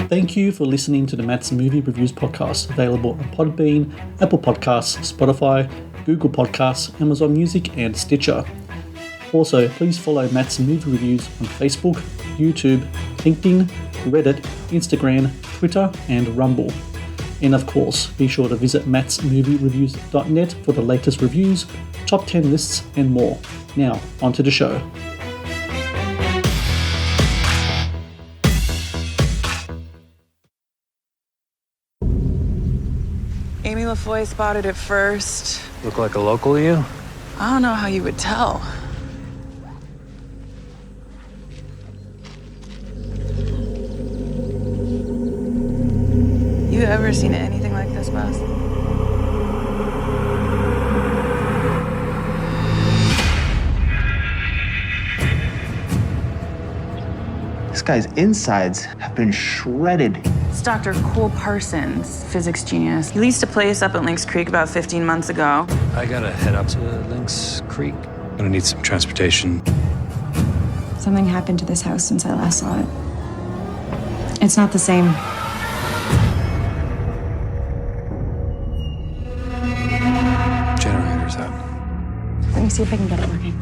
Thank you for listening to the Matt's Movie Reviews podcast, available on Podbean, Apple Podcasts, Spotify, Google Podcasts, Amazon Music, and Stitcher. Also, please follow Matt's Movie Reviews on Facebook, YouTube, LinkedIn, Reddit, Instagram, Twitter, and Rumble. And of course, be sure to visit mattsmoviereviews.net for the latest reviews, top 10 lists, and more. Now, onto the show. Amy LaFoy spotted it first. Look like a local to you? I don't know how you would tell. You ever seen anything like this, boss? This guy's insides have been shredded. It's Dr. Cole Parsons, physics genius. He leased a place up at Lynx Creek about 15 months ago. I gotta head up to Lynx Creek. Gonna need some transportation. Something happened to this house since I last saw it. It's not the same. Generator's out. Let me see if I can get it working.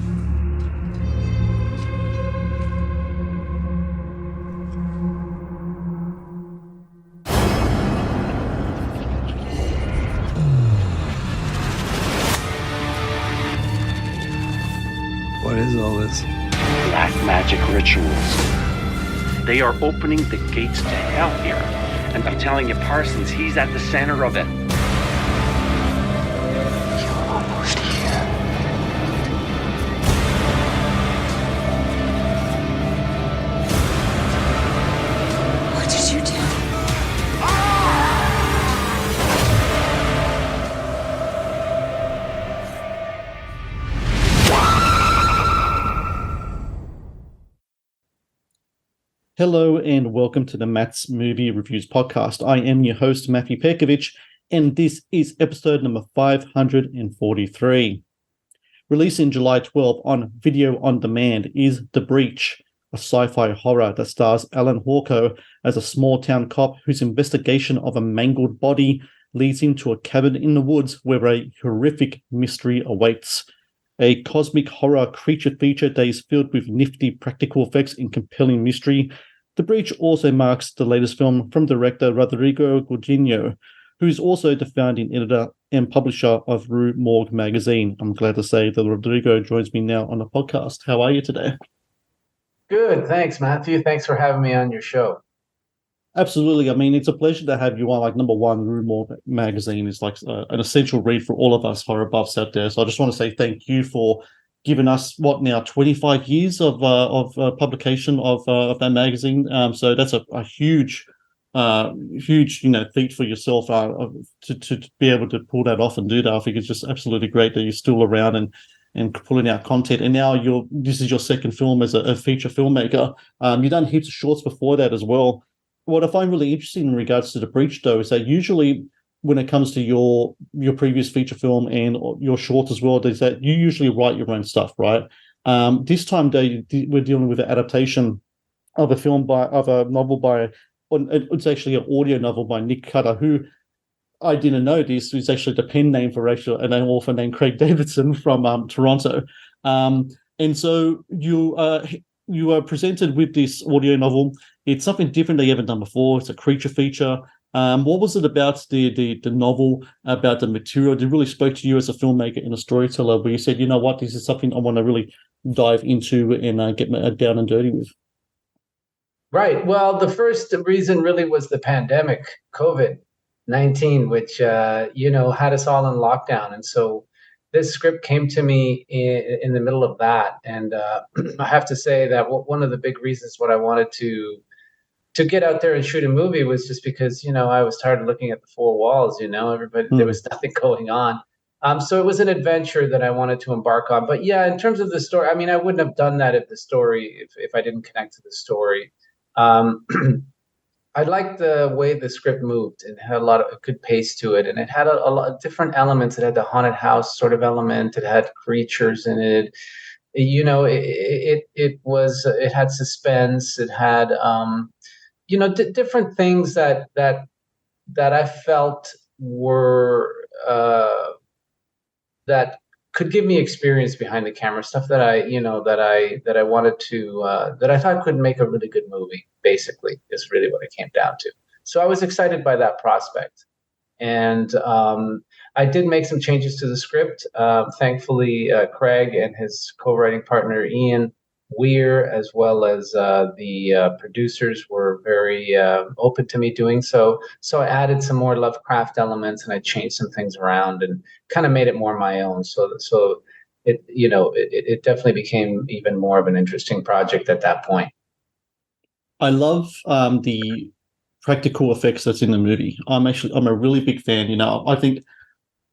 What is all this? Black magic rituals. They are opening the gates to hell here. And I'm telling you, Parsons, he's at the center of it. You're almost here. What did you do? Hello and welcome to the Matt's Movie Reviews podcast. I am your host, Matthew Pejkovic, and this is episode number 543. Releasing July 12 on video on demand is The Breach, a sci-fi horror that stars Allan Hawco as a small-town cop whose investigation of a mangled body leads him to a cabin in the woods where a horrific mystery awaits. A cosmic horror creature feature that is filled with nifty practical effects and compelling mystery. The Breach also marks the latest film from director Rodrigo Gudiño, who is also the founding editor and publisher of Rue Morgue magazine. I'm glad to say that Rodrigo joins me now on the podcast. How are you today? Good, thanks, Matthew. Thanks for having me on your show. Absolutely. I mean, it's a pleasure to have you on. Like, number one, Rue Morgue magazine is like an essential read for all of us horror buffs out there. So I just want to say thank you for giving us 25 years of publication of that magazine. So that's a huge feat for yourself to be able to pull that off and do that. I think it's just absolutely great that you're still around and pulling out content. And now this is your second film as a feature filmmaker. You've done heaps of shorts before that as well. What I find really interesting in regards to The Breach, though, is that usually when it comes to your previous feature film and your short as well, is that you usually write your own stuff, right? This time, though, we're dealing with an adaptation of a novel by, it's actually an audio novel by Nick Cutter, who I didn't know this is actually the pen name for an author named Craig Davidson from Toronto. And so you are presented with this audio novel. It's something different that you haven't done before. It's a creature feature. What was it about the novel, about the material that really spoke to you as a filmmaker and a storyteller, where you said, you know what, this is something I want to really dive into and get down and dirty with? Right. Well, the first reason really was the pandemic, COVID-19, which, had us all in lockdown. And so this script came to me in the middle of that. And I have to say that one of the big reasons what I wanted to get out there and shoot a movie was just because, I was tired of looking at the four walls, everybody, there was nothing going on. So it was an adventure that I wanted to embark on. But yeah, in terms of the story, I mean, I wouldn't have done that if I didn't connect to the story. I liked the way the script moved. It had a lot of good pace to it, and it had a lot of different elements. It had the haunted house sort of element. It had creatures in it. It had suspense. It had different things that I felt were that could give me experience behind the camera, stuff that I wanted to that I thought could make a really good movie. Basically, is really what it came down to. So I was excited by that prospect, and I did make some changes to the script. Thankfully, Craig and his co-writing partner Ian Weir, as well as the producers, were very open to me doing so. So I added some more Lovecraft elements, and I changed some things around, and kind of made it more my own. So it definitely became even more of an interesting project at that point. I love the practical effects that's in the movie. I'm a really big fan. I think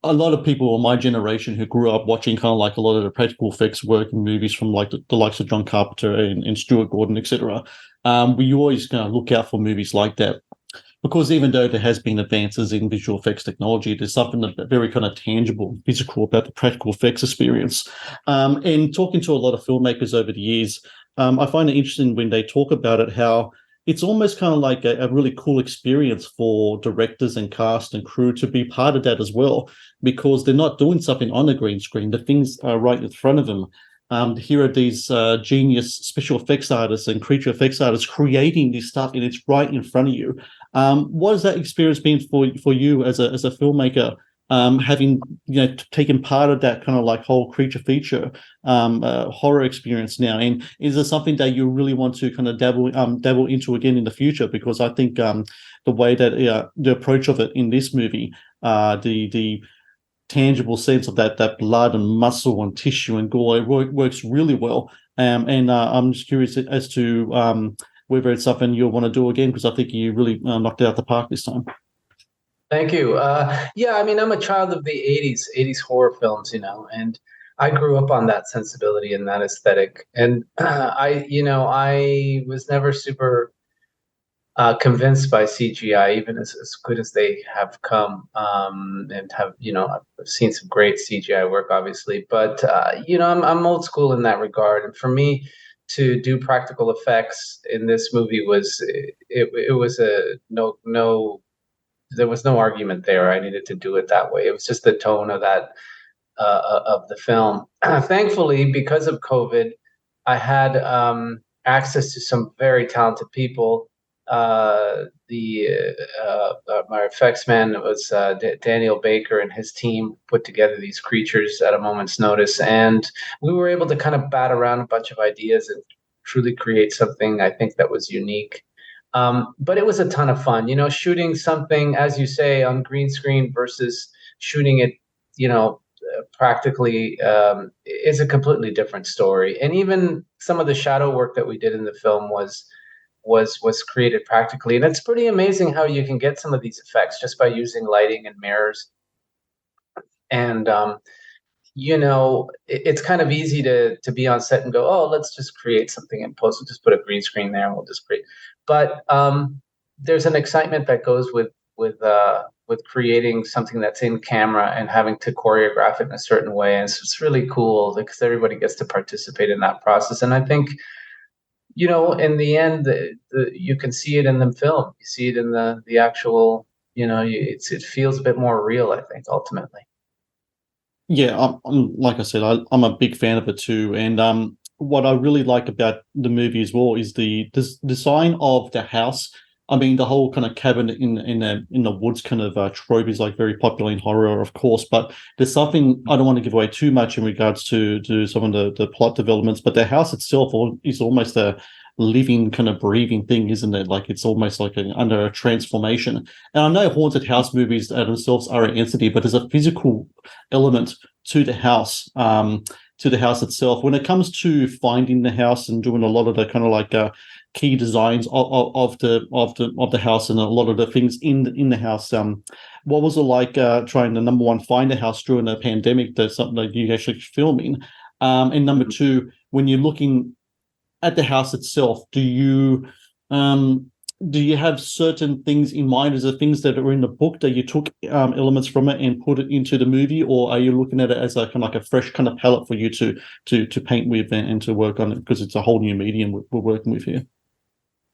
a lot of people in my generation who grew up watching kind of like a lot of the practical effects work in movies from like the likes of John Carpenter and Stuart Gordon, etc. We always kind of look out for movies like that, because even though there has been advances in visual effects technology, there's something very kind of tangible, physical about the practical effects experience. And talking to a lot of filmmakers over the years, I find it interesting when they talk about it, how it's almost kind of like a really cool experience for directors and cast and crew to be part of that as well, because they're not doing something on the green screen. The things are right in front of them. Here are these genius special effects artists and creature effects artists creating this stuff, and it's right in front of you. What has that experience been for you as a filmmaker, having taken part of that kind of like whole creature feature horror experience now? And is there something that you really want to kind of dabble into again in the future? Because I think the way that the approach of it in this movie, the tangible sense of that blood and muscle and tissue and gore works really well. And I'm just curious as to whether it's something you'll want to do again, because I think you really knocked it out the park this time. Thank you. Yeah, I mean, I'm a child of the 80s horror films, and I grew up on that sensibility and that aesthetic. And I was never super convinced by CGI, even as good as they have come, and have, I've seen some great CGI work, obviously. But, I'm old school in that regard. And for me to do practical effects in this movie it was there was no argument there. I needed to do it that way. It was just the tone of that of the film. Thankfully, because of COVID, I had access to some very talented people. My effects man was Daniel Baker, and his team put together these creatures at a moment's notice, and we were able to kind of bat around a bunch of ideas and truly create something, I think, that was unique. But it was a ton of fun, shooting something, as you say, on green screen versus shooting it, practically, is a completely different story. And even some of the shadow work that we did in the film was created practically. And it's pretty amazing how you can get some of these effects just by using lighting and mirrors. And, it's kind of easy to be on set and go, oh, let's just create something in post. We'll just put a green screen there and we'll just create. But there's an excitement that goes with creating something that's in camera and having to choreograph it in a certain way. And it's really cool because everybody gets to participate in that process. And I think, in the end, you can see it in the film. You see it in the actual, it feels a bit more real, I think, ultimately. Yeah, I'm like I said, I'm a big fan of it too. And what I really like about the movie as well is the design of the house. I mean, the whole kind of cabin in the woods kind of trope is like very popular in horror, of course. But there's something I don't want to give away too much in regards to some of the plot developments. But the house itself is almost a living kind of breathing thing, isn't it? Like it's almost like under a transformation. And I know haunted house movies themselves are an entity, but there's a physical element to the house. To the house itself. When it comes to finding the house and doing a lot of the kind of like key designs of the house and a lot of the things in the house, what was it like trying to, number one, find a house during a pandemic? That's something that you actually filming, and number two, when you're looking at the house itself, do you have certain things in mind? Is there things that are in the book that you took elements from it and put it into the movie, or are you looking at it as a kind of like a fresh kind of palette for you to paint with and to work on it, because it's a whole new medium we're working with here?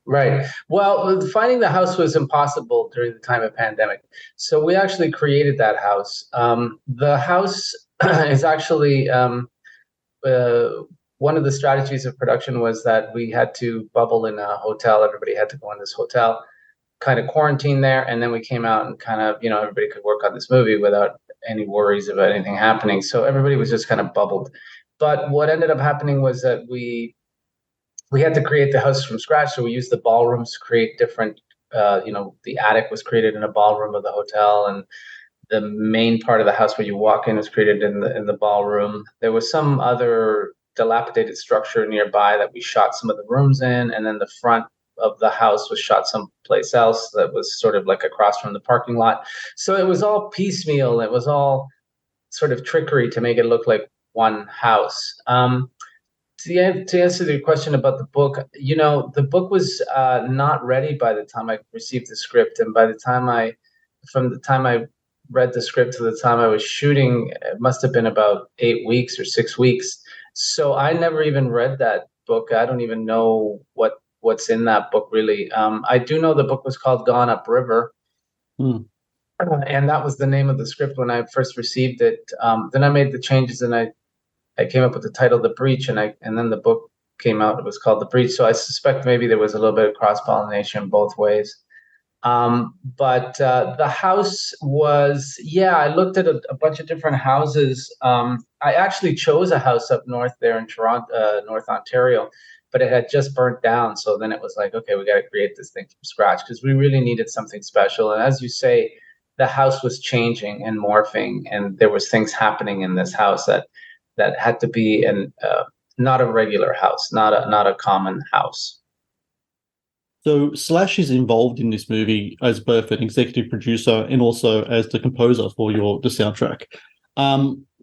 Right. Well, finding the house was impossible during the time of pandemic. So we actually created that house. The house is actually uh, one of the strategies of production was that we had to bubble in a hotel. Everybody had to go in this hotel, kind of quarantine there, and then we came out and kind of, everybody could work on this movie without any worries about anything happening. So everybody was just kind of bubbled. But what ended up happening was that we had to create the house from scratch. So we used the ballrooms to create different, the attic was created in a ballroom of the hotel, and the main part of the house where you walk in was created in the ballroom. There was some other dilapidated structure nearby that we shot some of the rooms in, and then the front of the house was shot someplace else that was sort of like across from the parking lot. So it was all piecemeal. It was all sort of trickery to make it look like one house. To answer your question about the book, the book was not ready by the time I received the script, and from the time I read the script to the time I was shooting, it must have been about 8 weeks or 6 weeks. So I never even read that book. I don't even know what's in that book really. I do know the book was called Gone Upriver, and that was the name of the script when I first received it. Then I made the changes, and I came up with the title The Breach, and then the book came out. It was called The Breach. So I suspect maybe there was a little bit of cross-pollination both ways. But the house was, I looked at a bunch of different houses. I actually chose a house up north there in Toronto, North Ontario, but it had just burnt down. So then it was like, okay, we got to create this thing from scratch because we really needed something special. And as you say, the house was changing and morphing, and there was things happening in this house that had to be not a regular house, not a common house. So Slash is involved in this movie as both an executive producer and also as the composer for the soundtrack.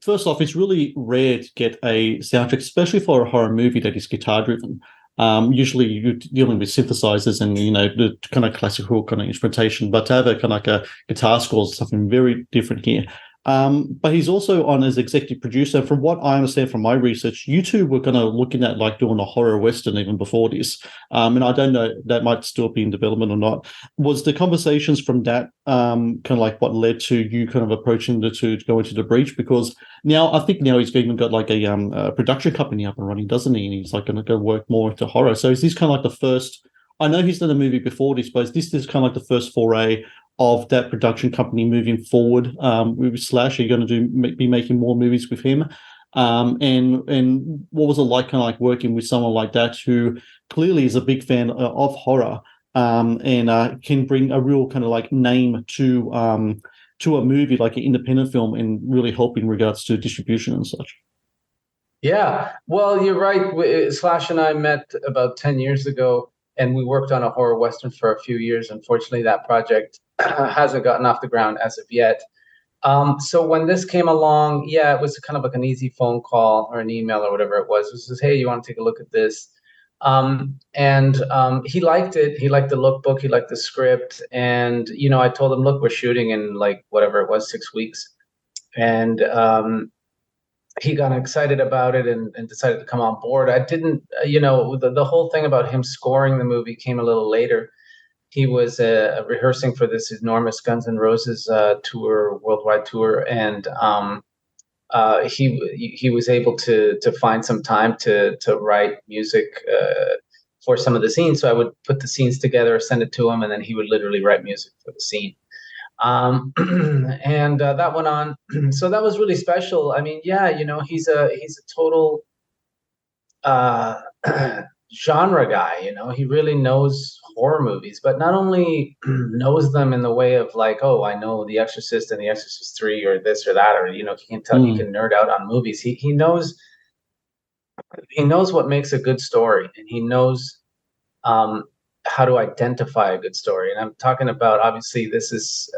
First off, it's really rare to get a soundtrack, especially for a horror movie that is guitar driven. Usually you're dealing with synthesizers and the kind of classical kind of instrumentation, but to have a kind of like a guitar score is something very different here. But he's also on as executive producer. From what I understand from my research, you two were kind of looking at like doing a horror western even before this. And I don't know, that might still be in development or not. Was the conversations from that kind of like what led to you kind of approaching the two to go into The Breach? Because I think he's even got like a production company up and running, doesn't he? And he's like going to go work more into horror. So is this kind of like the first? I know he's done a movie before this, but this is kind of like the first foray of that production company moving forward with Slash? Are you going to be making more movies with him? And what was it like kind of like working with someone like that who clearly is a big fan of horror and can bring a real kind of like name to a movie, like an independent film, and really help in regards to distribution and such? Yeah, well, you're right. Slash and I met about 10 years ago, and we worked on a horror western for a few years. Unfortunately, that project hasn't gotten off the ground as of yet. So when this came along, it was kind of like an easy phone call or an email or whatever it was. It was just, hey, you want to take a look at this? He liked it. He liked the lookbook. He liked the script. And, I told him, look, we're shooting in like whatever it was, 6 weeks. And he got excited about it and decided to come on board. I didn't, the whole thing about him scoring the movie came a little later. He was rehearsing for this enormous Guns N' Roses worldwide tour, and he was able to find some time to write music for some of the scenes. So I would put the scenes together, send it to him, and then he would literally write music for the scene. And that went on. So that was really special. I mean, he's a total genre guy. He really knows horror movies, but not only knows them in the way of like, oh, I know The Exorcist and The Exorcist 3 or this or that, or he can tell he can nerd out on movies. He knows what makes a good story, and he knows how to identify a good story. And I'm talking about, obviously, this is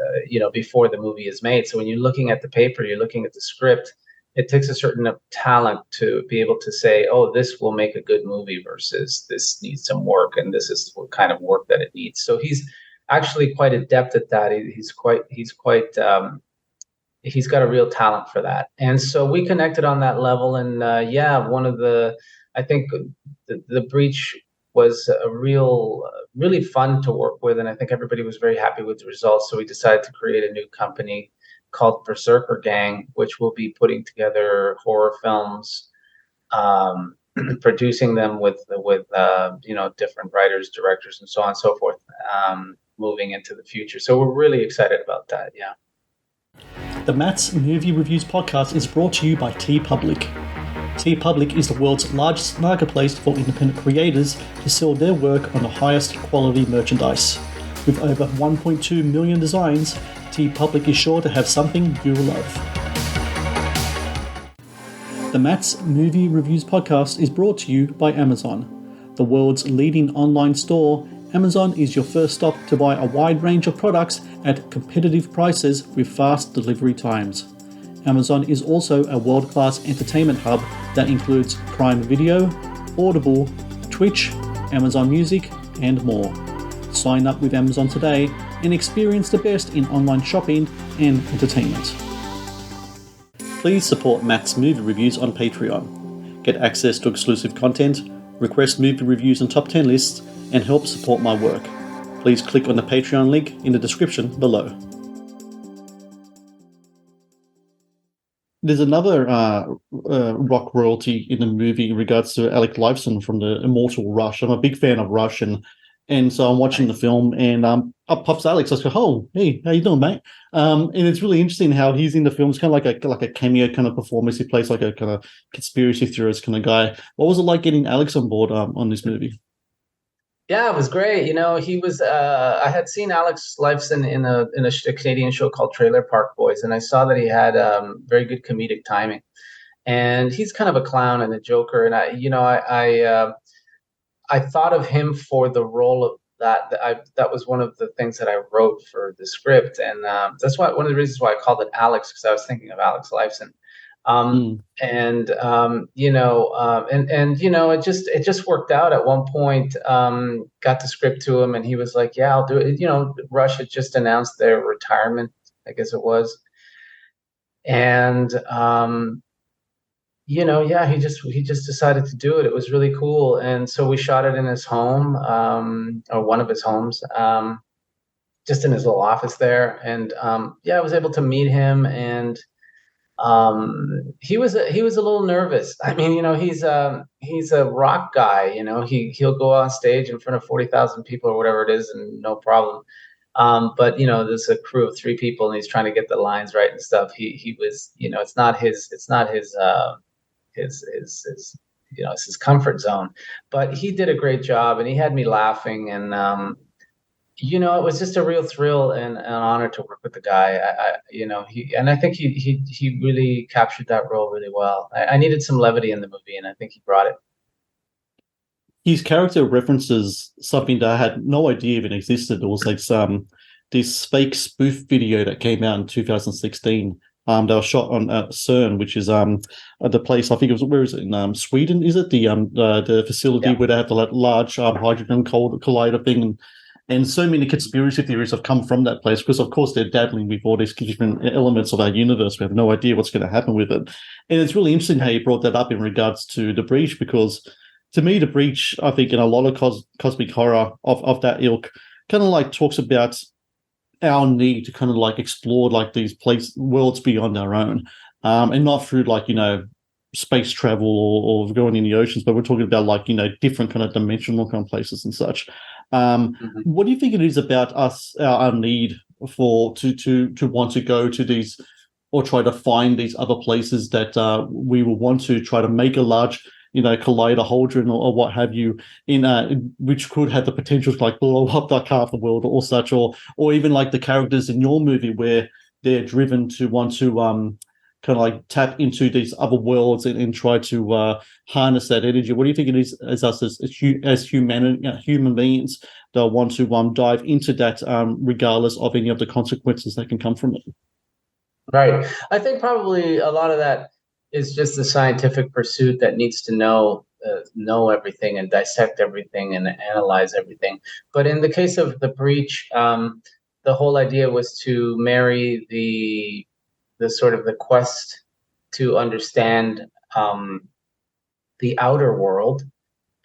before the movie is made. So when you're looking at the paper, you're looking at the script, it takes a certain talent to be able to say, oh, this will make a good movie versus this needs some work, and this is what kind of work that it needs. So he's actually quite adept at that. He's got a real talent for that. And so we connected on that level. And I think the Breach was a really fun to work with, and I think everybody was very happy with the results. So we decided to create a new company called Berserker Gang, which will be putting together horror films, producing them with different writers, directors, and so on and so forth, moving into the future. So we're really excited about that. Yeah. The Matt's Movie Reviews podcast is brought to you by TeePublic. TeePublic is the world's largest marketplace for independent creators to sell their work on the highest quality merchandise. With over 1.2 million designs, TeePublic is sure to have something you'll love. The Matt's Movie Reviews podcast is brought to you by Amazon. The world's leading online store, Amazon is your first stop to buy a wide range of products at competitive prices with fast delivery times. Amazon is also a world-class entertainment hub that includes Prime Video, Audible, Twitch, Amazon Music, and more. Sign up with Amazon today and experience the best in online shopping and entertainment. Please support Matt's Movie Reviews on Patreon. Get access to exclusive content, request movie reviews and top 10 lists, and help support my work. Please click on the Patreon link in the description below. There's another rock royalty in the movie in regards to Alec Lifeson from the Immortal Rush. I'm a big fan of Rush, and so I'm watching the film, and up pops Alex. I go, "Oh, hey, how you doing, mate?" And it's really interesting how he's in the film. It's kind of like a cameo kind of performance. He plays like a kind of conspiracy theorist kind of guy. What was it like getting Alex on board on this movie? Yeah, it was great. He was. I had seen Alex Lifeson in a Canadian show called Trailer Park Boys, and I saw that he had very good comedic timing. And he's kind of a clown and a joker. And I thought of him for the role of that. That was one of the things that I wrote for the script, and that's why one of the reasons why I called it Alex, because I was thinking of Alex Lifeson. It just worked out. At one point, got the script to him, and he was like, "Yeah, I'll do it." Rush had just announced their retirement, I guess it was, and he just decided to do it. It was really cool, and so we shot it in his home, or one of his homes, just in his little office there, and I was able to meet him, and he was a little nervous. I mean, he's a rock guy. He'll go on stage in front of 40,000 people or whatever it is, and no problem. But there's a crew of 3 people, and he's trying to get the lines right and stuff. He was, it's not his it's his comfort zone. But he did a great job, and he had me laughing, and it was just a real thrill and an honor to work with the guy. I think he really captured that role really well. I needed some levity in the movie, and I think he brought it. His character references something that I had no idea even existed. It was like this fake spoof video that came out in 2016. They were shot on CERN, which is the place, I think it was, where is it, in Sweden? Is it the facility where they have the large hydrogen collider thing? And so many conspiracy theories have come from that place because, of course, they're dabbling with all these different elements of our universe. We have no idea what's going to happen with it. And it's really interesting how you brought that up in regards to The Breach, because to me, The Breach, I think in a lot of cosmic horror of that ilk, kind of like talks about our need to kind of like explore like these worlds beyond our own, and not through like, space travel or going in the oceans, but we're talking about like, different kind of dimensional kind of places and such. What do you think it is about us, our need to want to go to these or try to find these other places that we will want to try to make a large, collider hadron or what have you, in which could have the potential to like blow up like half the world or such, or even like the characters in your movie where they're driven to want to kind of like tap into these other worlds and try to harness that energy. What do you think it is as us as human beings that want to dive into that regardless of any of the consequences that can come from it? Right. I think probably a lot of that is just the scientific pursuit that needs to know everything and dissect everything and analyze everything. But in the case of The Breach, the whole idea was to marry the sort of the quest to understand the outer world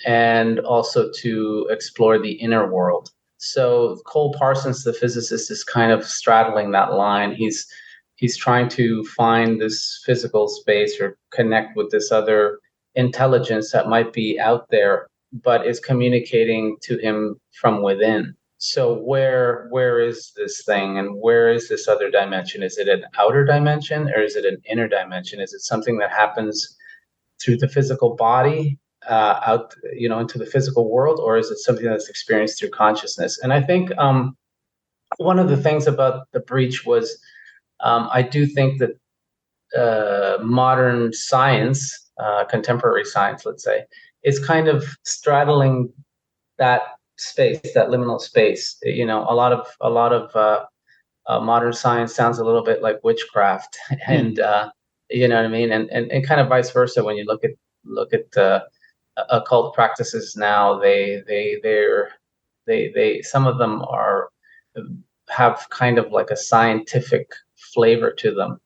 and also to explore the inner world. So Cole Parsons, the physicist, is kind of straddling that line. He's trying to find this physical space or connect with this other intelligence that might be out there, but is communicating to him from within. So where is this thing, and where is this other dimension? Is it an outer dimension, or is it an inner dimension? Is it something that happens through the physical body, out, into the physical world, or is it something that's experienced through consciousness? And I think one of the things about The Breach was, I do think that modern science, contemporary science, let's say, is kind of straddling that space, that liminal space. A lot of modern science sounds a little bit like witchcraft, and you know what I mean, and kind of vice versa. When you look at occult practices now, they some of them have kind of like a scientific flavor to them,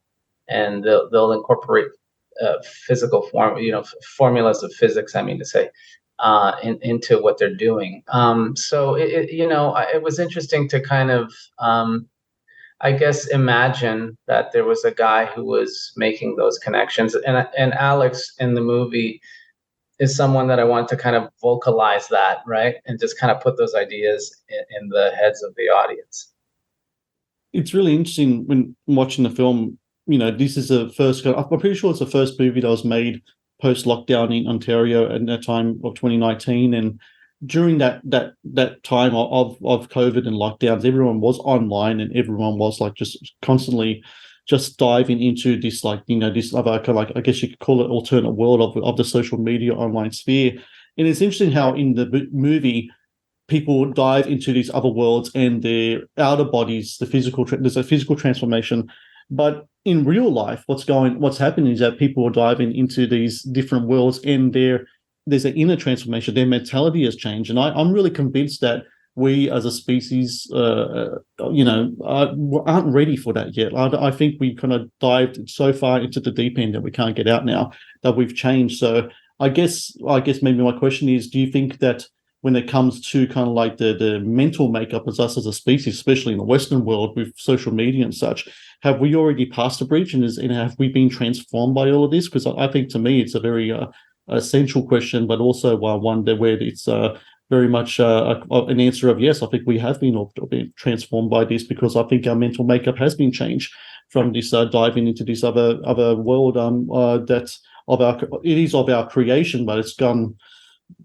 and they'll incorporate physical formulas of physics, I mean to say, into what they're doing. So it was interesting to kind of, I guess, imagine that there was a guy who was making those connections, and Alex in the movie is someone that I want to kind of vocalize that, right, and just kind of put those ideas in the heads of the audience. It's really interesting when watching the film. This is the first. I'm pretty sure it's the first movie that was made post-lockdown in Ontario at that time of 2019, and during that time of COVID and lockdowns, everyone was online, and everyone was like just constantly just diving into this, like, this other kind of, like, I guess you could call it, alternate world of the social media online sphere. And it's interesting how in the movie people dive into these other worlds and their outer bodies, there's a physical transformation. But in real life, what's happening is that people are diving into these different worlds, and there's an inner transformation. Their mentality has changed, and I'm really convinced that we as a species, aren't ready for that yet. I think we kind of dived so far into the deep end that we can't get out now, that we've changed. So I guess maybe my question is: do you think that when it comes to kind of like the mental makeup as us as a species, especially in the Western world with social media and such, have we already passed the breach, and have we been transformed by all of this? Because I think, to me, it's a very essential question, but also one where it's very much an answer of yes. I think we have been transformed by this, because I think our mental makeup has been changed from this diving into this other world it is of our creation, but it's gone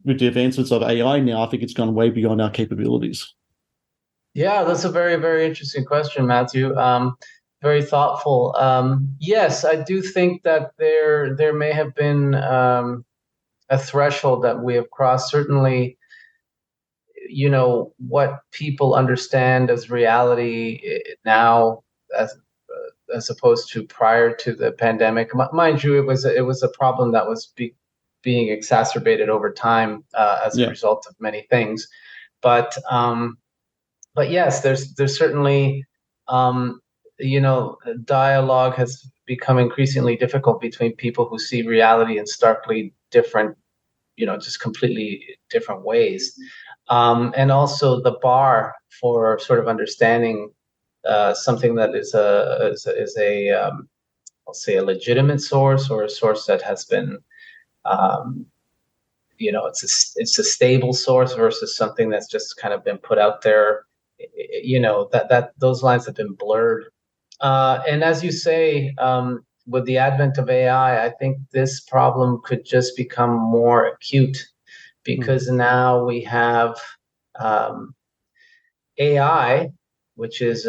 with the advancements of AI now. I think it's gone way beyond our capabilities. Yeah, that's a very, very interesting question, Matthew. Very thoughtful. Yes, I do think that there may have been a threshold that we have crossed. Certainly, what people understand as reality now, as opposed to prior to the pandemic. Mind you, it was a problem that was being exacerbated over time as a result of many things. But yes, there's certainly, dialogue has become increasingly difficult between people who see reality in starkly different, just completely different ways. And also the bar for sort of understanding something that is I'll say, a legitimate source, or a source that has been, it's a stable source versus something that's just kind of been put out there. That those lines have been blurred. And as you say, with the advent of AI, I think this problem could just become more acute, because now we have AI, which is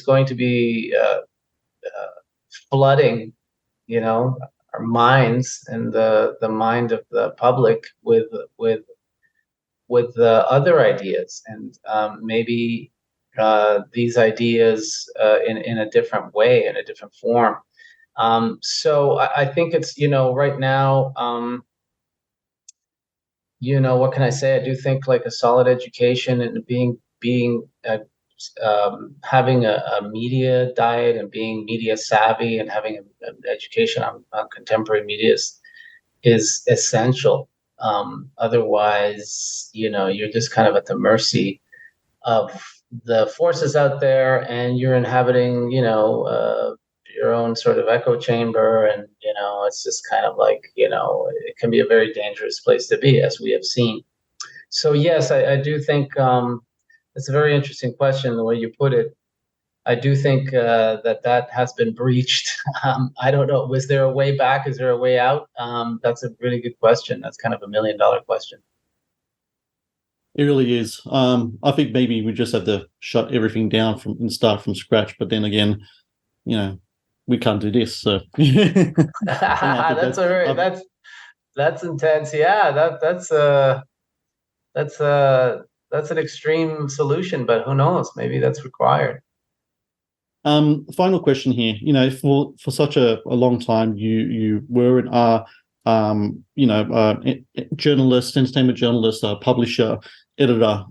going to be flooding, our minds and the mind of the public with other ideas, and maybe these ideas in a different way, in a different form. So I think it's, right now, what can I say? I do think like a solid education and having a media diet and being media savvy and having an education on contemporary media is essential. Otherwise, you're just kind of at the mercy of the forces out there, and you're inhabiting, your own sort of echo chamber, and it's just kind of like, it can be a very dangerous place to be, as we have seen. So yes, I do think it's a very interesting question the way you put it. I do think that has been breached. I don't know. Was there a way back? Is there a way out? That's a really good question. That's kind of $1 million question. It really is. I think maybe we just have to shut everything down and start from scratch. But then again, we can't do this. So that's intense. Yeah, that's an extreme solution, but who knows? Maybe that's required. Final question here. For such a long time, you were and are, journalist, entertainment journalist, publisher, editor,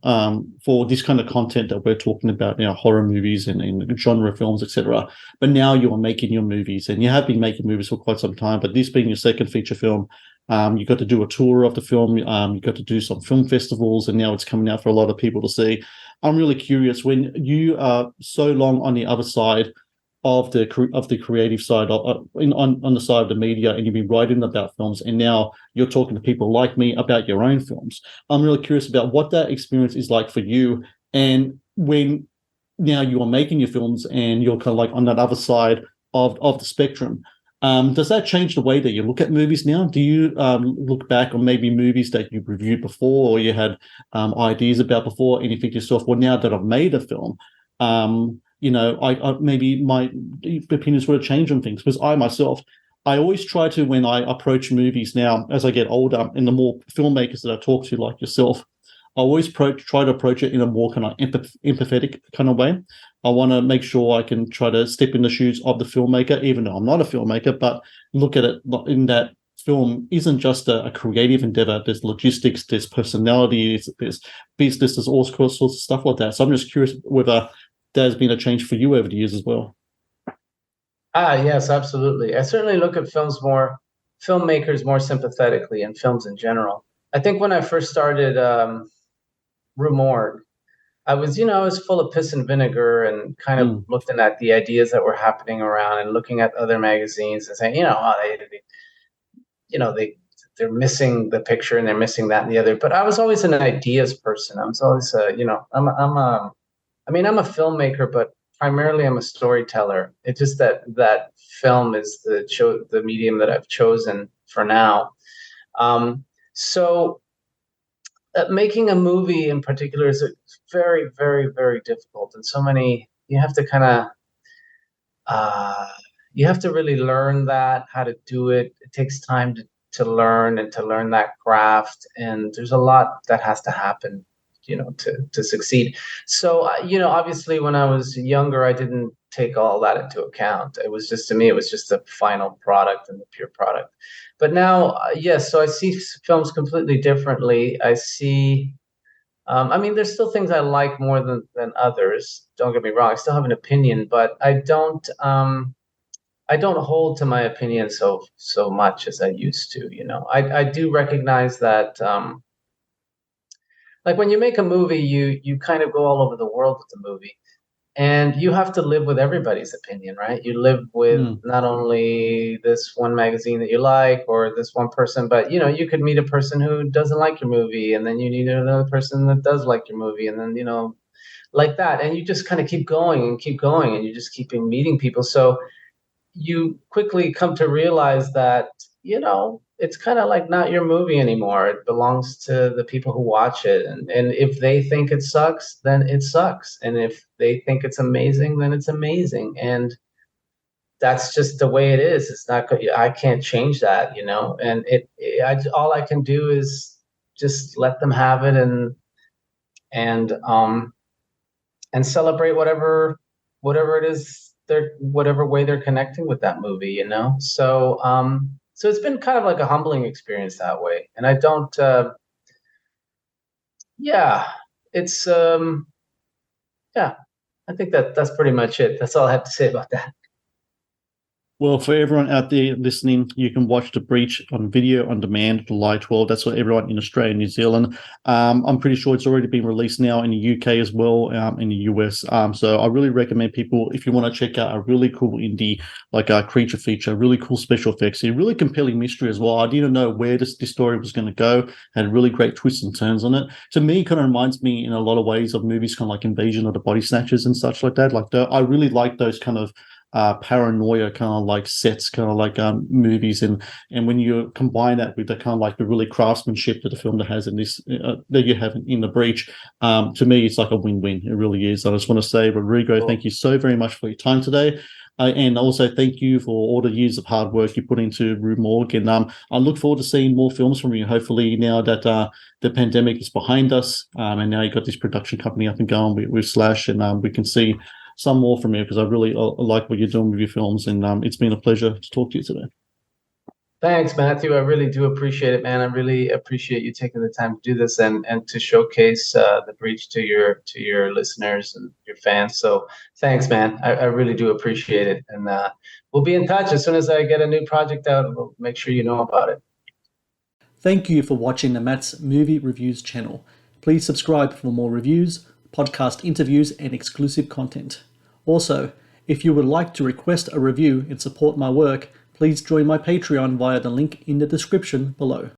for this kind of content that we're talking about, horror movies and genre films, etc. But now you are making your movies, and you have been making movies for quite some time. But this being your second feature film, you got to do a tour of the film. You got to do some film festivals, and now it's coming out for a lot of people to see. I'm really curious, when you are so long on the other side of the creative side, on the side of the media, and you've been writing about films, and now you're talking to people like me about your own films. I'm really curious about what that experience is like for you, and when now you are making your films and you're kind of like on that other side of the spectrum. Does that change the way that you look at movies now? Do you look back on maybe movies that you reviewed before, or you had ideas about before, and you think to yourself, well, now that I've made a film, I maybe my opinions would have changed on things? Because I always try to, when I approach movies now, as I get older, and the more filmmakers that I talk to, like yourself, I always try to approach it in a more kind of empathetic kind of way. I want to make sure I can try to step in the shoes of the filmmaker, even though I'm not a filmmaker, but look at it in that film isn't just a creative endeavor. There's logistics, there's personality, there's business, there's all sorts of stuff like that. So I'm just curious whether there's been a change for you over the years as well. Yes, absolutely. I certainly look at filmmakers more sympathetically, and films in general. I think when I first started Rue Morgue, I was full of piss and vinegar, and kind of looking at the ideas that were happening around, and looking at other magazines and saying, they're missing the picture, and they're missing that and the other. But I was always an ideas person. I was always, I'm a filmmaker, but primarily I'm a storyteller. It's just that film is the medium that I've chosen for now. So making a movie in particular is very, very, very difficult. And so many, you have to you have to really learn how to do it. It takes time to learn, and to learn that craft. And there's a lot that has to happen, to succeed. So, obviously when I was younger, I didn't take all that into account. It was just, to me, it was just the final product and the pure product. But now, yes, so I see films completely differently. I see, there's still things I like more than others. Don't get me wrong. I still have an opinion, but I don't hold to my opinion so much as I used to. I do recognize that, like when you make a movie, you kind of go all over the world with the movie, and you have to live with everybody's opinion, right? You live with not only this one magazine that you like, or this one person, but you could meet a person who doesn't like your movie, and then you need another person that does like your movie, and then like that, and you just kind of keep going, and you just keep meeting people. So you quickly come to realize that it's kind of like not your movie anymore. It belongs to the people who watch it. And if they think it sucks, then it sucks. And if they think it's amazing, then it's amazing. And that's just the way it is. It's not good. I can't change that, and all I can do is just let them have it, and celebrate whatever it is, whatever way they're connecting with that movie, So it's been kind of like a humbling experience that way. And I don't, it's, I think that's pretty much it. That's all I have to say about that. Well, for everyone out there listening, you can watch The Breach on video on demand July 12th. That's for everyone in Australia and New Zealand. I'm pretty sure it's already been released now in the UK as well, in the US. So I really recommend people, if you want to check out a really cool indie, like a creature feature, really cool special effects, a really compelling mystery as well. I didn't know where this story was going to go. Had really great twists and turns on it. To me, it kind of reminds me in a lot of ways of movies kind of like Invasion of the Body Snatchers and such like that. I really like those kind of paranoia kind of like sets, kind of like movies, and when you combine that with the kind of like the really craftsmanship that the film that has in this that you have in The Breach, to me it's like a win-win. It really is. I just want to say, Rodrigo, thank you so very much for your time today. And also thank you for all the years of hard work you put into Rue Morgue. And I look forward to seeing more films from you, hopefully now that the pandemic is behind us, and now you've got this production company up and going with Slash, and we can see some more from you, because I really like what you're doing with your films, and it's been a pleasure to talk to you today. Thanks, Matthew. I really do appreciate it, man. I really appreciate you taking the time to do this and to showcase The Breach to your listeners and your fans. So thanks, man. I really do appreciate it. And we'll be in touch as soon as I get a new project out. We'll make sure you know about it. Thank you for watching the Matt's Movie Reviews channel. Please subscribe for more reviews, podcast interviews, and exclusive content. Also, if you would like to request a review and support my work, please join my Patreon via the link in the description below.